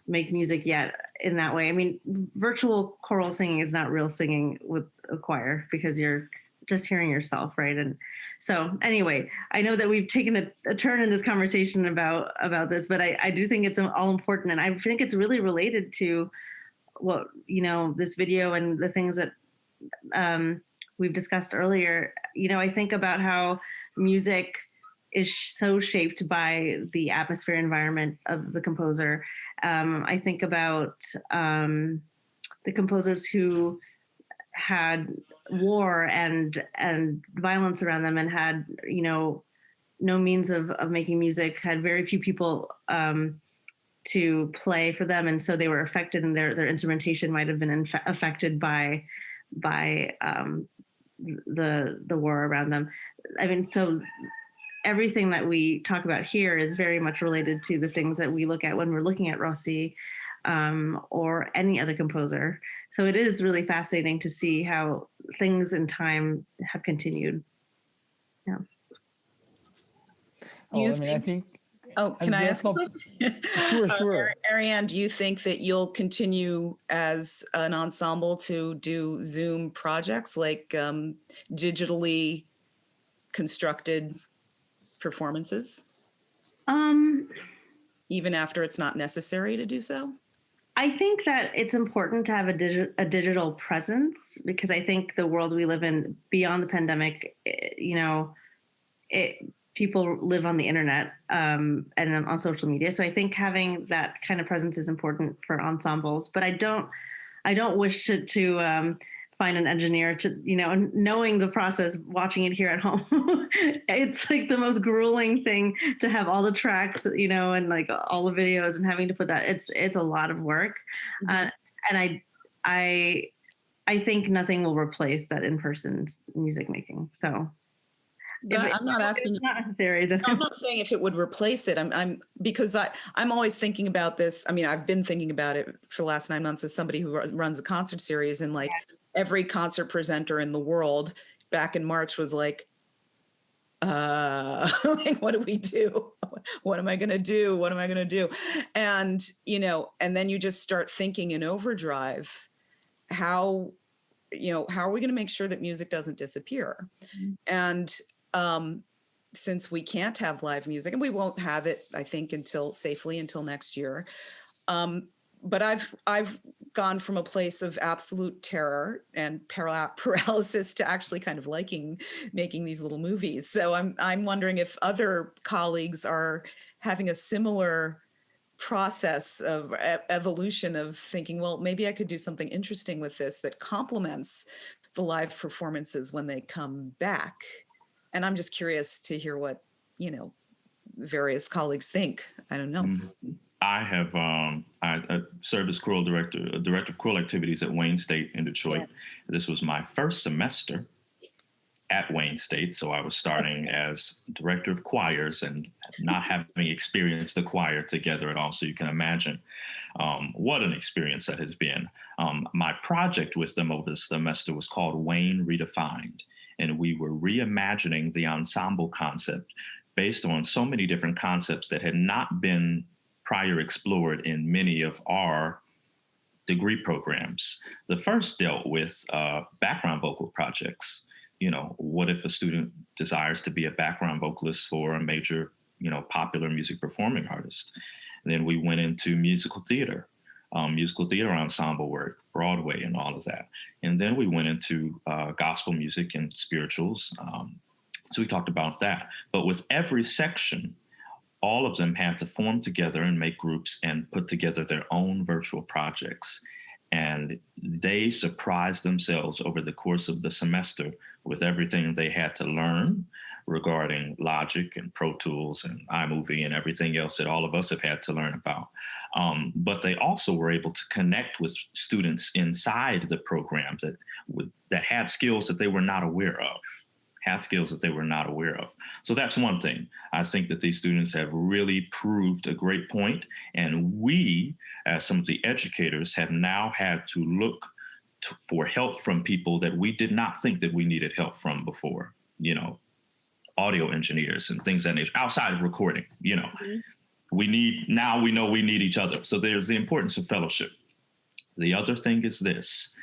make music yet in that way. I mean, virtual choral singing is not real singing with a choir, because you're just hearing yourself, right? And so anyway, I know that we've taken a turn in this conversation about this, but I do think it's all important. And I think it's really related to what, this video and the things that we've discussed earlier. I think about how music is so shaped by the atmosphere environment of the composer. I think about the composers who had war and violence around them, and had, no means of making music, had very few people to play for them. And so they were affected, and their instrumentation might have been affected by the war around them. I mean, so everything that we talk about here is very much related to the things that we look at when we're looking at Rossi or any other composer. So it is really fascinating to see how things in time have continued. Yeah. I think. Oh, can I ask? Sure. Arianne, do you think that you'll continue as an ensemble to do Zoom projects, like digitally constructed performances? Even after it's not necessary to do so? I think that it's important to have a digital presence, because I think the world we live in beyond the pandemic, people live on the internet and on social media. So I think having that kind of presence is important for ensembles. But I don't wish to find an engineer to, knowing the process, watching it here at home. It's like the most grueling thing to have all the tracks, and like all the videos, and having to put that. It's a lot of work, and I think nothing will replace that in-person music making. So. I'm not asking. It's not necessary. I'm not saying if it would replace it. Because I'm always thinking about this. I mean, I've been thinking about it for the last 9 months as somebody who runs a concert series, and like every concert presenter in the world back in March was like, like, what do we do? What am I going to do? What am I going to do? And, and then you just start thinking in overdrive, how are we going to make sure that music doesn't disappear? Mm-hmm. And since we can't have live music, and we won't have it, I think, until next year. But I've gone from a place of absolute terror and paralysis to actually kind of liking making these little movies. So I'm wondering if other colleagues are having a similar process of evolution of thinking, well, maybe I could do something interesting with this that complements the live performances when they come back. And I'm just curious to hear what, various colleagues think. I don't know. Mm-hmm. I have I served as director of choral activities at Wayne State in Detroit. Yeah. This was my first semester at Wayne State. So I was starting as director of choirs and not having experienced the choir together at all. So you can imagine what an experience that has been. My project with them over the semester was called Wayne Redefined. And we were reimagining the ensemble concept based on so many different concepts that had not been prior explored in many of our degree programs. The first dealt with background vocal projects. You know, what if a student desires to be a background vocalist for a major, you know, popular music performing artist? And then we went into musical theater ensemble work, Broadway and all of that. And then we went into gospel music and spirituals. So we talked about that. But with every section, all of them had to form together and make groups and put together their own virtual projects. And they surprised themselves over the course of the semester with everything they had to learn regarding Logic and Pro Tools and iMovie and everything else that all of us have had to learn about. But they also were able to connect with students inside the program that had skills that they were not aware of. So that's one thing. I think that these students have really proved a great point. And we, as some of the educators, have now had to look for help from people that we did not think that we needed help from before, you know, audio engineers and things of that nature, outside of recording, you know. Mm-hmm. We know we need each other. So there's the importance of fellowship. The other thing is this.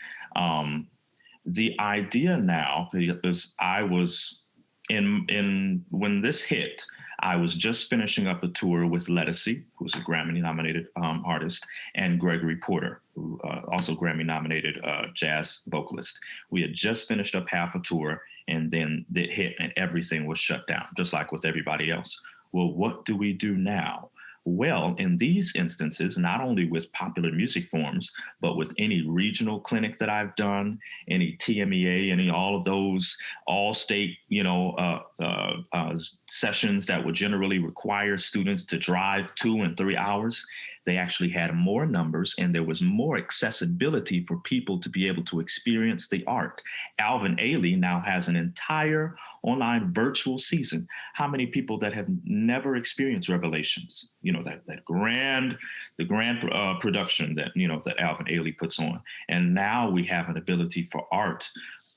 The idea now is I was when this hit, I was just finishing up a tour with Lettucey, who's a Grammy-nominated artist, and Gregory Porter, who also Grammy-nominated jazz vocalist. We had just finished up half a tour, and then it hit, and everything was shut down, just like with everybody else. Well, what do we do now? Well, in these instances, not only with popular music forms, but with any regional clinic that I've done, any TMEA, all of those all-state, sessions that would generally require students to drive 2 and 3 hours, they actually had more numbers and there was more accessibility for people to be able to experience the art. Alvin Ailey now has an entire online virtual season. How many people that have never experienced Revelations, the grand production that Alvin Ailey puts on. And now we have an ability for art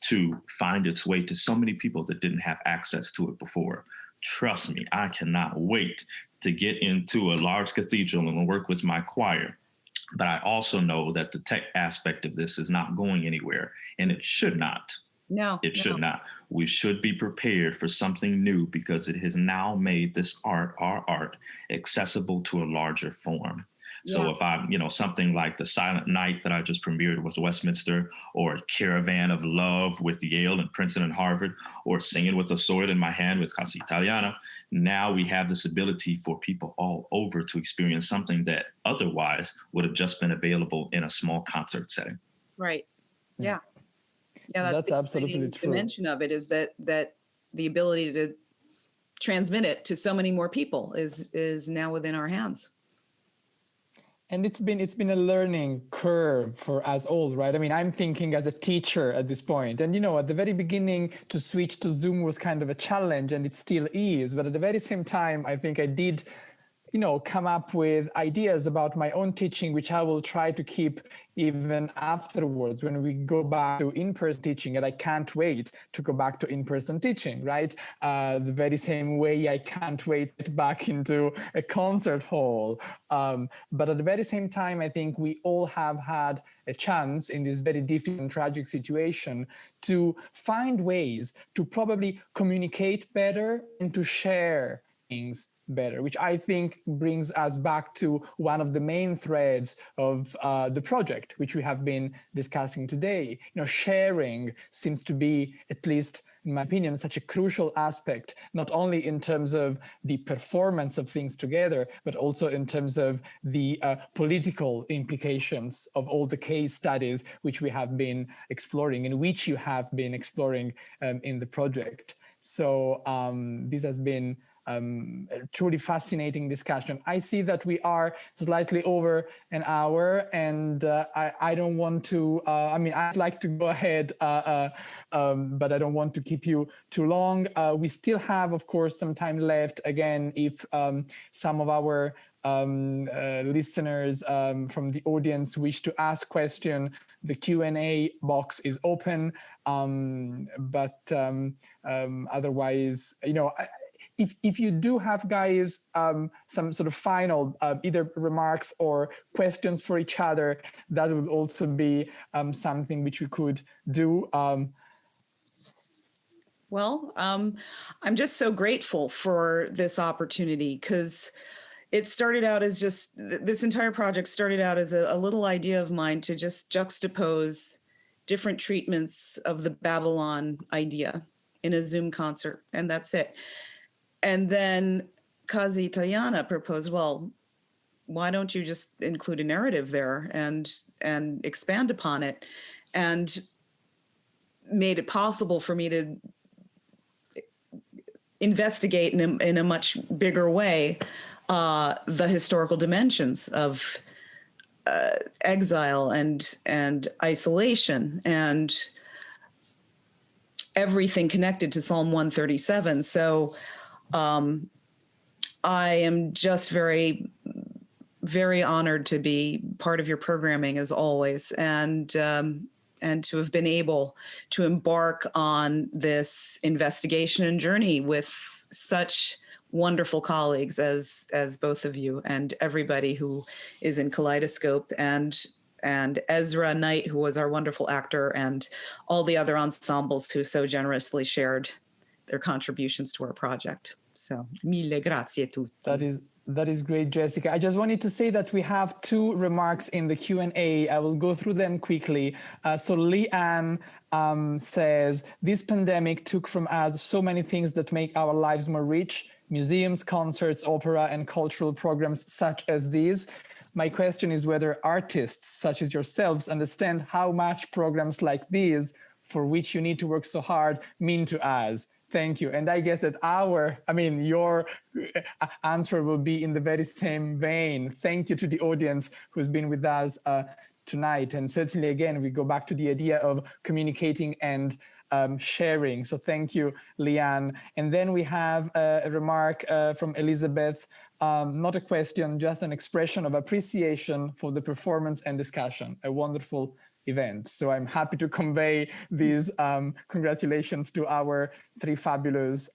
to find its way to so many people that didn't have access to it before. Trust me, I cannot wait to get into a large cathedral and work with my choir. But I also know that the tech aspect of this is not going anywhere, and it should not. No, it should not. We should be prepared for something new because it has now made this art, our art, accessible to a larger form. Yeah. So if I'm, something like the Silent Night that I just premiered with Westminster, or Caravan of Love with Yale and Princeton and Harvard, or Singing with a Sword in My Hand with Casa Italiana, now we have this ability for people all over to experience something that otherwise would have just been available in a small concert setting. Right. Yeah. Yeah, that's absolutely true. The dimension of it is that the ability to transmit it to so many more people is now within our hands. And it's been a learning curve for us all, right? I mean, I'm thinking as a teacher at this point, and at the very beginning to switch to Zoom was kind of a challenge, and it still is. But at the very same time, I think I did, come up with ideas about my own teaching, which I will try to keep even afterwards when we go back to in-person teaching. And I can't wait to go back to in-person teaching, right? The very same way I can't wait to get back into a concert hall. But at the very same time, I think we all have had a chance in this very difficult and tragic situation to find ways to probably communicate better and to share things better, which I think brings us back to one of the main threads of the project, which we have been discussing today. Sharing seems to be, at least in my opinion, such a crucial aspect, not only in terms of the performance of things together, but also in terms of the political implications of all the case studies which we have been exploring, and which you have been exploring in the project. So this has been a truly fascinating discussion. I see that we are slightly over an hour, and I don't want to, I mean, I'd like to go ahead, but I don't want to keep you too long. We still have, of course, some time left. Again, if some of our listeners from the audience wish to ask question, the Q&A box is open. Otherwise, you know, if you do have, guys, some sort of final either remarks or questions for each other, that would also be something which we could do. Well, I'm just so grateful for this opportunity, because it started out as just, this entire project started out as a little idea of mine to just juxtapose different treatments of the Babylon idea in a Zoom concert, and that's it. And then Casa Italiana proposed, well, why don't you just include a narrative there and expand upon it, and made it possible for me to investigate in a much bigger way the historical dimensions of exile and isolation and everything connected to Psalm 137. So I am just very, very honored to be part of your programming, as always, and to have been able to embark on this investigation and journey with such wonderful colleagues as both of you, and everybody who is in Kaleidoscope, and Ezra Knight, who was our wonderful actor, and all the other ensembles who so generously shared their contributions to our project. So, mille grazie a tutti. That is great, Jessica. I just wanted to say that we have two remarks in the Q&A. I will go through them quickly. So Leanne says, this pandemic took from us so many things that make our lives more rich: museums, concerts, opera, and cultural programs such as these. My question is whether artists such as yourselves understand how much programs like these, for which you need to work so hard, mean to us. Thank you. And I guess that your answer will be in the very same vein. Thank you to the audience who's been with us tonight. And certainly, again, we go back to the idea of communicating and sharing. So thank you, Leanne. And then we have a remark from Elizabeth, not a question, just an expression of appreciation for the performance and discussion. A wonderful event. So I'm happy to convey these congratulations to our three fabulous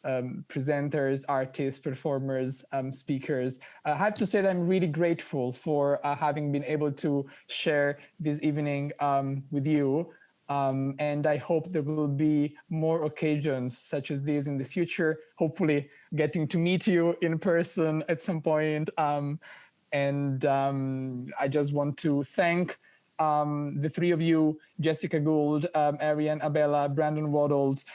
presenters, artists, performers, speakers. I have to say that I'm really grateful for having been able to share this evening with you. And I hope there will be more occasions such as these in the future, hopefully getting to meet you in person at some point. I just want to thank the three of you, Jessica Gould, Arianne Abela, Brandon Waddles,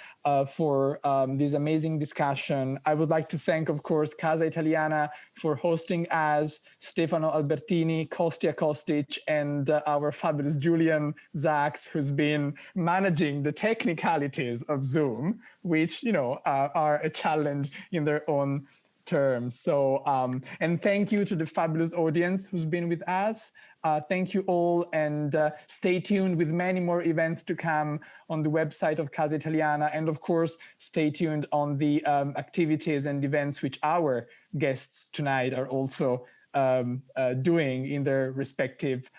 for this amazing discussion. I would like to thank, of course, Casa Italiana for hosting us, Stefano Albertini, Kostya Kostic, and our fabulous Julian Zaks, who's been managing the technicalities of Zoom, which, you know, are a challenge in their own terms. So, and thank you to the fabulous audience who's been with us. Thank you all, and stay tuned with many more events to come on the website of Casa Italiana. And of course, stay tuned on the activities and events which our guests tonight are also doing in their respective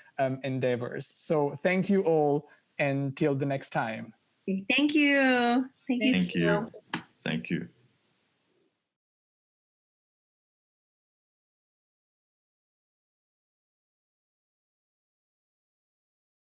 endeavors. So thank you all, and till the next time. Thank you. Thank you. Thank you.